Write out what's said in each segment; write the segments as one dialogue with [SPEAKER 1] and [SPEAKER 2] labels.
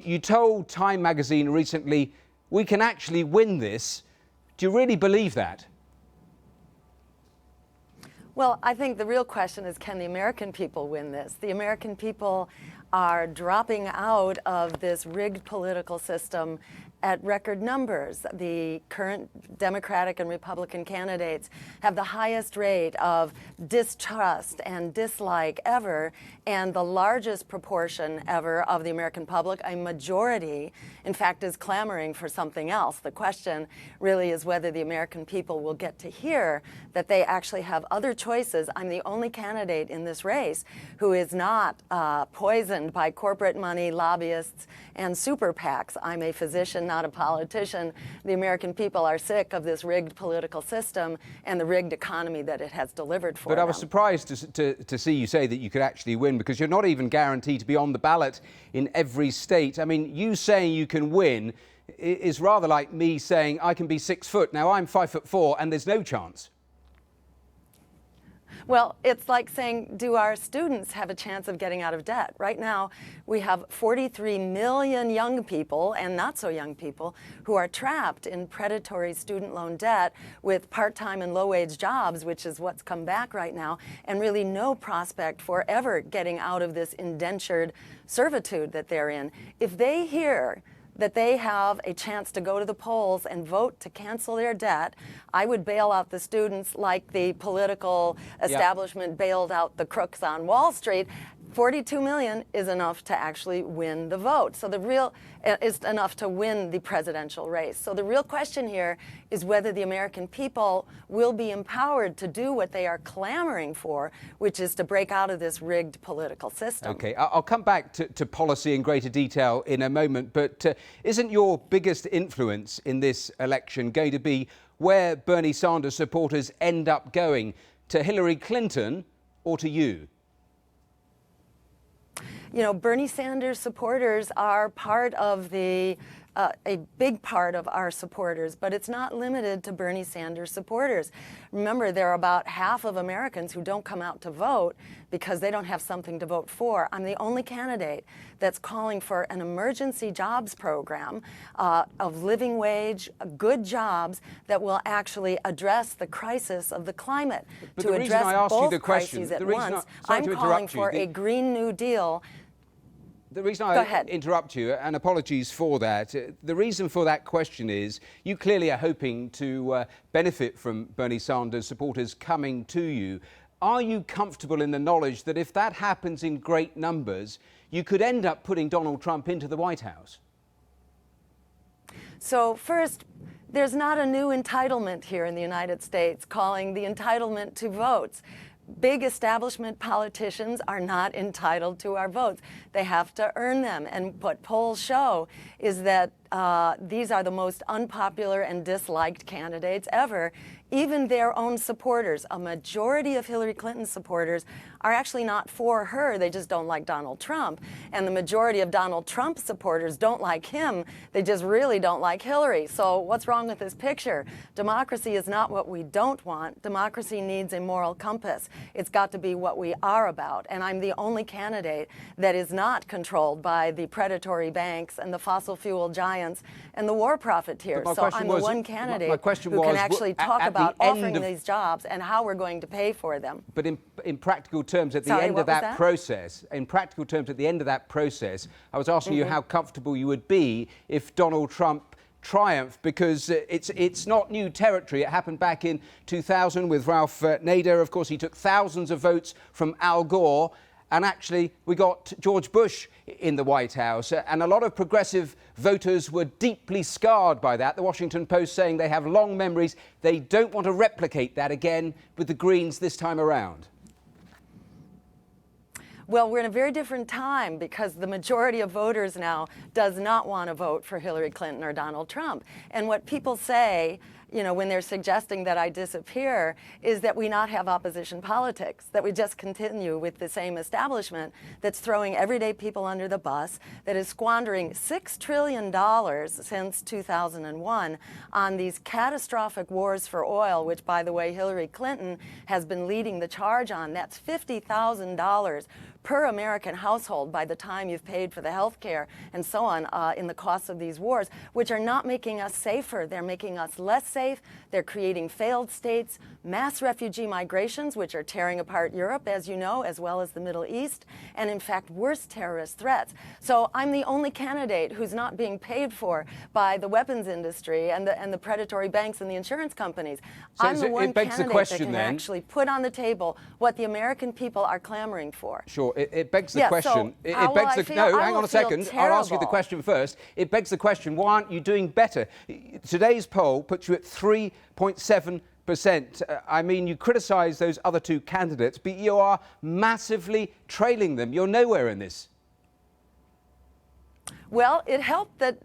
[SPEAKER 1] You told Time magazine recently, we can actually win this. Do you really believe that?
[SPEAKER 2] Well, I think the real question is, can the American people win this? The American people are dropping out of this rigged political system at record numbers. The current Democratic and Republican candidates have the highest rate of distrust and dislike ever, and the largest proportion ever of the American public, a majority, in fact, is clamoring for something else. The question really is whether the American people will get to hear that they actually have other choices. I'm the only candidate in this race who is not poisoned by corporate money, lobbyists, and super PACs. I'm a physician, not a politician. The American people are sick of this rigged political system and the rigged economy that it has delivered for them.
[SPEAKER 1] But I was surprised to see you say that you could actually win, because you're not even guaranteed to be on the ballot in every state. I mean, you saying you can win is rather like me saying I can be 6 foot. Now, I'm 5'4" and there's no chance.
[SPEAKER 2] Well, it's like saying, do our students have a chance of getting out of debt? Right now, we have 43 million young people and not so young people who are trapped in predatory student loan debt with part-time and low-wage jobs, which is what's come back right now, and really no prospect for ever getting out of this indentured servitude that they're in. If they hear that they have a chance to go to the polls and vote to cancel their debt, I would bail out the students like the political establishment bailed out the crooks on Wall Street. 42 million is enough to actually win the vote. So the real is enough to win the presidential race. So the real question here is whether the American people will be empowered to do what they are clamoring for, which is to break out of this rigged political system.
[SPEAKER 1] Okay, I'll come back to policy in greater detail in a moment, but isn't your biggest influence in this election going to be where Bernie Sanders supporters end up going, to Hillary Clinton or to you?
[SPEAKER 2] You know, Bernie Sanders supporters are part of a big part of our supporters, but it's not limited to Bernie Sanders supporters. Remember, there are about half of Americans who don't come out to vote because they don't have something to vote for. I'm the only candidate that's calling for an emergency jobs program of living wage, good jobs that will actually address the crisis of the climate.
[SPEAKER 1] But
[SPEAKER 2] to address both crises at once, I'm calling for a Green New Deal.
[SPEAKER 1] The reason I interrupt you, and apologies for that, the reason for that question is you clearly are hoping to benefit from Bernie Sanders supporters coming to you. Are you comfortable in the knowledge that if that happens in great numbers, you could end up putting Donald Trump into the White House?
[SPEAKER 2] So first, there's not a new entitlement here in the United States calling the entitlement to votes. Big establishment politicians are not entitled to our votes. They have to earn them. And what polls show is that these are the most unpopular and disliked candidates ever. Even their own supporters, a majority of Hillary Clinton's supporters, are actually not for her. They just don't like Donald Trump. And the majority of Donald Trump's supporters don't like him. They just really don't like Hillary. So what's wrong with this picture? Democracy is not what we don't want. Democracy needs a moral compass. It's got to be what we are about. And I'm the only candidate that is not controlled by the predatory banks and the fossil fuel giants and the war profiteers. So I'm the one candidate who can actually talk about offering these jobs and how we're going to pay for them.
[SPEAKER 1] But in practical terms, at the end of that process, I was asking you how comfortable you would be if Donald Trump triumphed, because it's not new territory. It happened back in 2000 with Ralph Nader. Of course, he took thousands of votes from Al Gore. And actually, we got George Bush in the White House. And a lot of progressive voters were deeply scarred by that. The Washington Post saying they have long memories. They don't want to replicate that again with the Greens this time around.
[SPEAKER 2] Well, we're in a very different time because the majority of voters now does not want to vote for Hillary Clinton or Donald Trump. And what people say, when they're suggesting that I disappear, is that we not have opposition politics, that we just continue with the same establishment that's throwing everyday people under the bus, that is squandering $6 trillion since 2001 on these catastrophic wars for oil, which, by the way, Hillary Clinton has been leading the charge on. That's $50,000 per American household by the time you've paid for the health care and so on in the costs of these wars, which are not making us safer. They're making us less safe. They're creating failed states, mass refugee migrations, which are tearing apart Europe, as you know, as well as the Middle East, and in fact, worse terrorist threats. So I'm the only candidate who's not being paid for by the weapons industry and the predatory banks and the insurance companies.
[SPEAKER 1] So
[SPEAKER 2] I'm the one candidate that can
[SPEAKER 1] then
[SPEAKER 2] actually put on the table what the American people are clamoring for.
[SPEAKER 1] Sure. It begs the question.
[SPEAKER 2] So how will I feel?
[SPEAKER 1] No,
[SPEAKER 2] I
[SPEAKER 1] hang
[SPEAKER 2] will
[SPEAKER 1] on a
[SPEAKER 2] feel
[SPEAKER 1] second. I'll ask you the
[SPEAKER 2] terrible.
[SPEAKER 1] question first. It begs the question, why aren't you doing better? Today's poll puts you at 3.7%. I mean, you criticise those other two candidates, but you are massively trailing them. You're nowhere in this.
[SPEAKER 2] Well, it helped that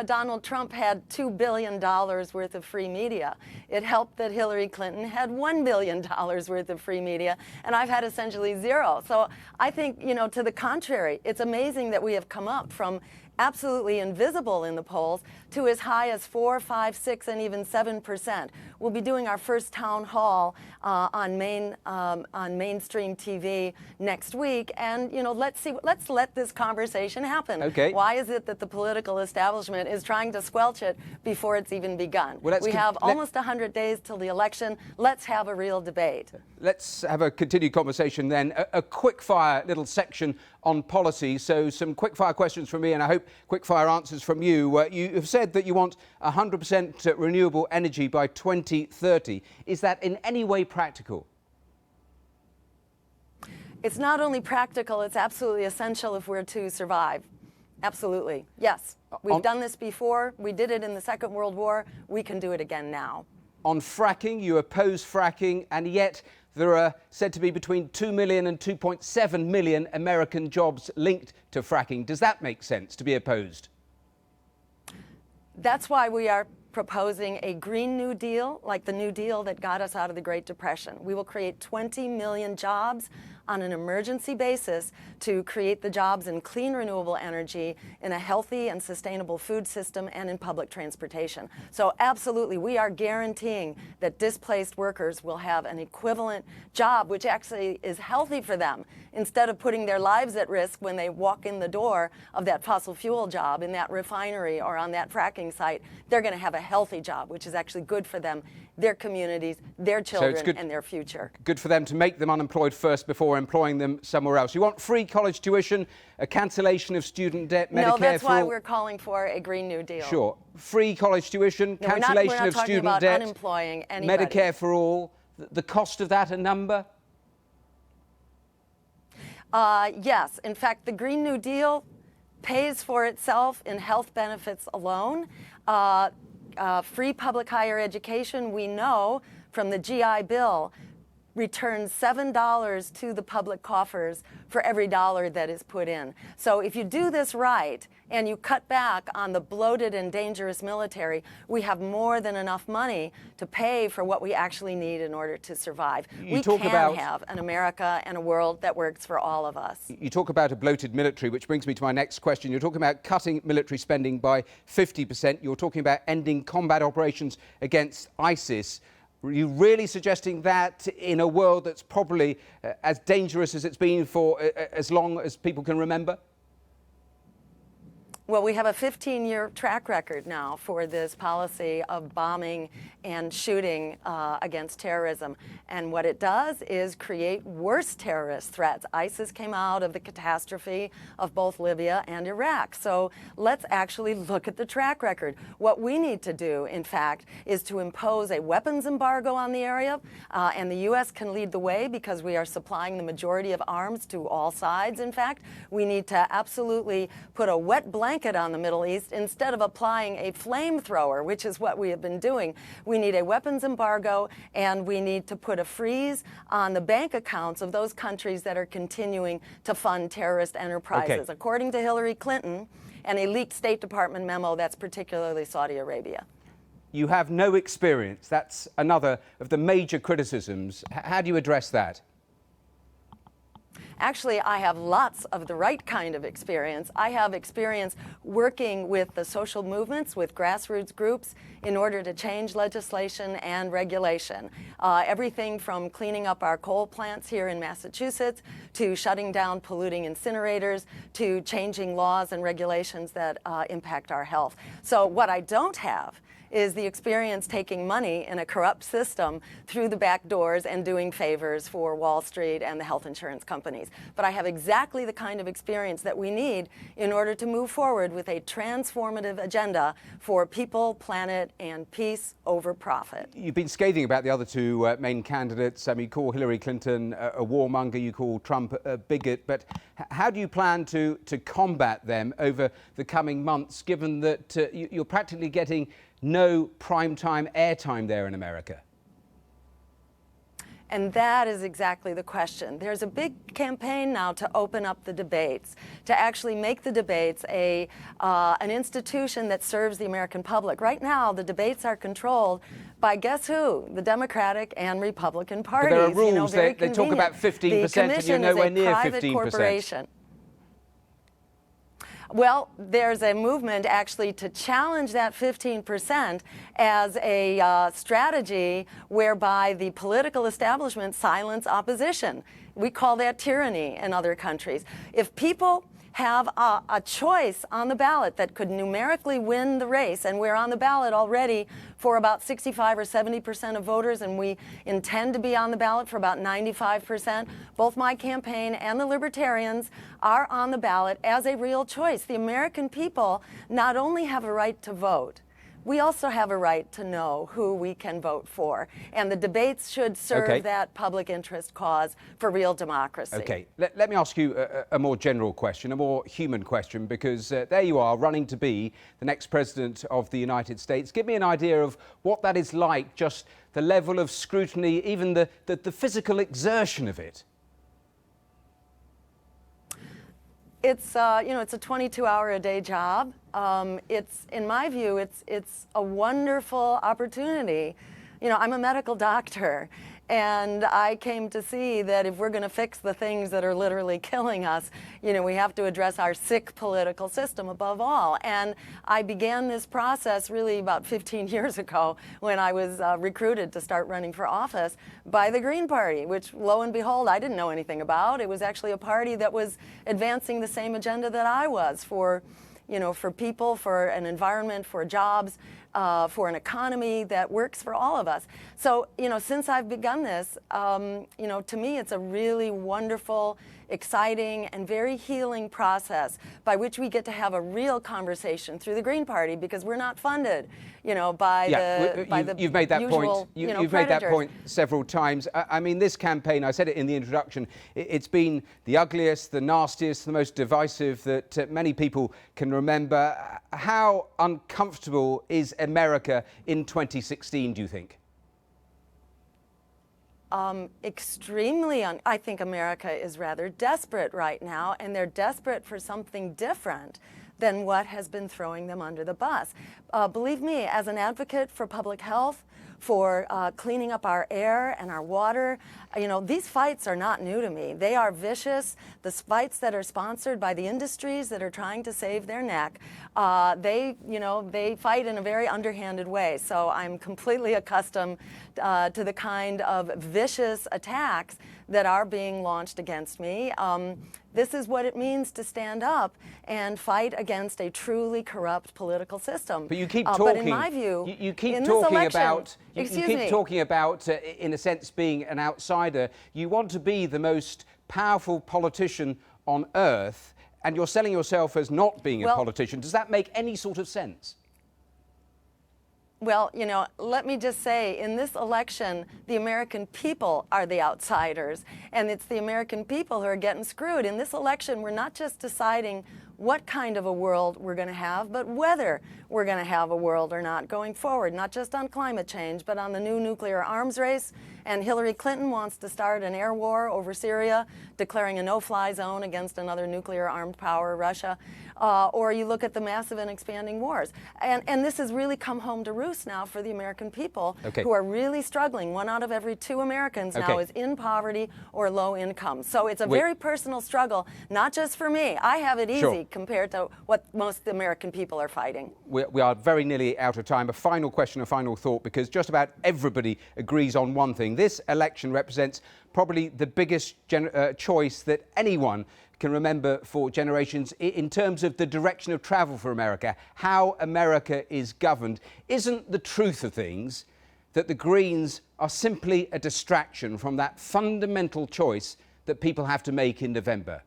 [SPEAKER 2] Donald Trump had $2 billion worth of free media. It helped that Hillary Clinton had $1 billion worth of free media, and I've had essentially zero. So I think, to the contrary, it's amazing that we have come up from absolutely invisible in the polls to as high as 4, 5, 6, and even 7%. We'll be doing our first town hall on mainstream TV next week, and let's let this conversation happen.
[SPEAKER 1] Okay.
[SPEAKER 2] Why is it that the political establishment is trying to squelch it before it's even begun? Well, we have almost 100 days till the election. Let's have a real debate. Let's
[SPEAKER 1] have a continued conversation then. A quick-fire little section on policy. So some quick-fire questions from me, and I hope quick-fire answers from you. You have said that you want 100% renewable energy by 2030. Is that in any way practical?
[SPEAKER 2] It's not only practical, it's absolutely essential if we're to survive. Absolutely. Yes. We've done this before. We did it in the Second World War. We can do it again now.
[SPEAKER 1] On fracking, you oppose fracking, and yet there are said to be between 2 million and 2.7 million American jobs linked to fracking. Does that make sense to be opposed?
[SPEAKER 2] That's why we are proposing a Green New Deal, like the New Deal that got us out of the Great Depression. We will create 20 million jobs on an emergency basis to create the jobs in clean renewable energy, in a healthy and sustainable food system, and in public transportation. So absolutely, we are guaranteeing that displaced workers will have an equivalent job, which actually is healthy for them, instead of putting their lives at risk when they walk in the door of that fossil fuel job in that refinery or on that fracking site. They're going to have a healthy job, which is actually good for them, their communities, their children, and their future.
[SPEAKER 1] Good for them to make them unemployed first before employing them somewhere else. You want free college tuition, a cancellation of student debt, Medicare for all?
[SPEAKER 2] No, that's why we're calling for a Green New Deal.
[SPEAKER 1] Sure. Free college tuition, cancellation of student debt,
[SPEAKER 2] unemploying anybody.
[SPEAKER 1] Medicare for all. The cost of that, a number?
[SPEAKER 2] Yes. In fact, the Green New Deal pays for itself in health benefits alone. Free public higher education, we know from the GI Bill, returns $7 to the public coffers for every dollar that is put in. So if you do this right and you cut back on the bloated and dangerous military, we have more than enough money to pay for what we actually need in order to survive. We can have an America and a world that works for all of us.
[SPEAKER 1] You talk about a bloated military, which brings me to my next question. You're talking about cutting military spending by 50%. You're talking about ending combat operations against ISIS. Are you really suggesting that in a world that's probably as dangerous as it's been for as long as people can remember?
[SPEAKER 2] Well, we have a 15-year track record now for this policy of bombing and shooting against terrorism. And what it does is create worse terrorist threats. ISIS came out of the catastrophe of both Libya and Iraq. So let's actually look at the track record. What we need to do, in fact, is to impose a weapons embargo on the area. And the U.S. can lead the way because we are supplying the majority of arms to all sides, in fact. We need to absolutely put a wet blanket on the Middle East instead of applying a flamethrower, which is what we have been doing. We need a weapons embargo, and we need to put a freeze on the bank accounts of those countries that are continuing to fund terrorist enterprises.
[SPEAKER 1] Okay.
[SPEAKER 2] According to Hillary Clinton and a leaked State Department memo, that's particularly Saudi Arabia.
[SPEAKER 1] you have no experience. That's another of the major criticisms. How do you address that?
[SPEAKER 2] Actually, I have lots of the right kind of experience. I have experience working with the social movements, with grassroots groups, in order to change legislation and regulation. Everything from cleaning up our coal plants here in Massachusetts, to shutting down polluting incinerators, to changing laws and regulations that impact our health. So what I don't have is the experience taking money in a corrupt system through the back doors and doing favors for Wall Street and the health insurance companies. But I have exactly the kind of experience that we need in order to move forward with a transformative agenda for people, planet, and peace over profit.
[SPEAKER 1] You've been scathing about the other two main candidates. You call Hillary Clinton a warmonger, you call Trump a bigot, but how do you plan to combat them over the coming months, given that you're practically getting no primetime airtime there in America?
[SPEAKER 2] And that is exactly the question. There's a big campaign now to open up the debates, to actually make the debates an institution that serves the American public. Right now, the debates are controlled by, guess who? The Democratic and Republican parties.
[SPEAKER 1] But there are rules.
[SPEAKER 2] You know,
[SPEAKER 1] they talk about 15%, and you're nowhere near 15%.
[SPEAKER 2] Corporation. Well, there's a movement actually to challenge that 15% as a strategy whereby the political establishment silence opposition. We call that tyranny in other countries. If people have a choice on the ballot that could numerically win the race, and we're on the ballot already for about 65 or 70% of voters, and we intend to be on the ballot for about 95%. Both my campaign and the Libertarians are on the ballot as a real choice. The American people not only have a right to vote, we also have a right to know who we can vote for. And the debates should serve that public interest cause for real democracy.
[SPEAKER 1] Okay, let me ask you a more general question, a more human question, because there you are, running to be the next president of the United States. Give me an idea of what that is like, just the level of scrutiny, even the physical exertion of it.
[SPEAKER 2] It's you know, it's a 22-hour-a-day job. It's, in my view, it's a wonderful opportunity. You know, I'm a medical doctor, and I came to see that if we're going to fix the things that are literally killing us, you know, we have to address our sick political system above all. And I began this process really about 15 years ago when I was recruited to start running for office by the Green Party, which, lo and behold, I didn't know anything about. It was actually a party that was advancing the same agenda that I was for, you know, for people, for an environment, for jobs, for an economy that works for all of us. So, you know, since I've begun this, you know, to me it's a really wonderful, exciting, and very healing process by which we get to have a real conversation through the Green Party, because we're not funded, you know, by the
[SPEAKER 1] you've made that
[SPEAKER 2] usual,
[SPEAKER 1] point. You've made that point several times. I mean, this campaign, I said it in the introduction, it's been the ugliest, the nastiest, the most divisive that many people can remember. How uncomfortable is America in 2016, do you think?
[SPEAKER 2] Extremely, I think America is rather desperate right now, and they're desperate for something different than what has been throwing them under the bus. Believe me, as an advocate for public health, for cleaning up our air and our water, you know, these fights are not new to me. They are vicious. The fights that are sponsored by the industries that are trying to save their neck, they fight in a very underhanded way. So I'm completely accustomed to the kind of vicious attacks that are being launched against me. This is what it means to stand up and fight against a truly corrupt political system.
[SPEAKER 1] But you keep talking.
[SPEAKER 2] But in my view,
[SPEAKER 1] you keep
[SPEAKER 2] in
[SPEAKER 1] talking
[SPEAKER 2] this election,
[SPEAKER 1] about. You keep talking about, in a sense, being an outsider. You want to be the most powerful politician on earth, and you're selling yourself as not being a politician. Does that make any sort of sense?
[SPEAKER 2] Well, you know, let me just say, in this election, the American people are the outsiders, and it's the American people who are getting screwed. In this election, we're not just deciding what kind of a world we're going to have, but whether we're going to have a world or not going forward, not just on climate change, but on the new nuclear arms race. And Hillary Clinton wants to start an air war over Syria, declaring a no-fly zone against another nuclear armed power, Russia. or you look at the massive and expanding wars. And this has really come home to roost now for the American people, who are really struggling. 1 out of every 2 Americans now is in poverty or low income. So it's a very personal struggle, not just for me. I have it easy compared to what most American people are fighting.
[SPEAKER 1] We are very nearly out of time. A final question, a final thought, because just about everybody agrees on one thing. This election represents probably the biggest choice that anyone can remember for generations in terms of the direction of travel for America, how America is governed. Isn't the truth of things that the Greens are simply a distraction from that fundamental choice that people have to make in November?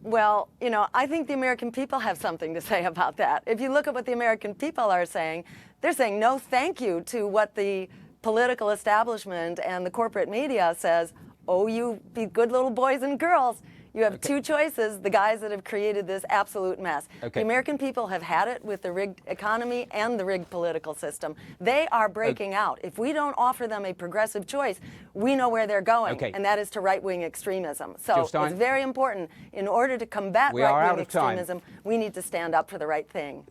[SPEAKER 2] Well, you know, I think the American people have something to say about that. If you look at what the American people are saying, they're saying no thank you to what the political establishment and the corporate media says. Oh, you be good little boys and girls. You have 2 choices, the guys that have created this absolute mess. The American people have had it with the rigged economy and the rigged political system. They are breaking out. If we don't offer them a progressive choice, we know where they're going, and that is to right-wing extremism. So it's very important. In order to combat right-wing extremism, we need to stand up for the right thing.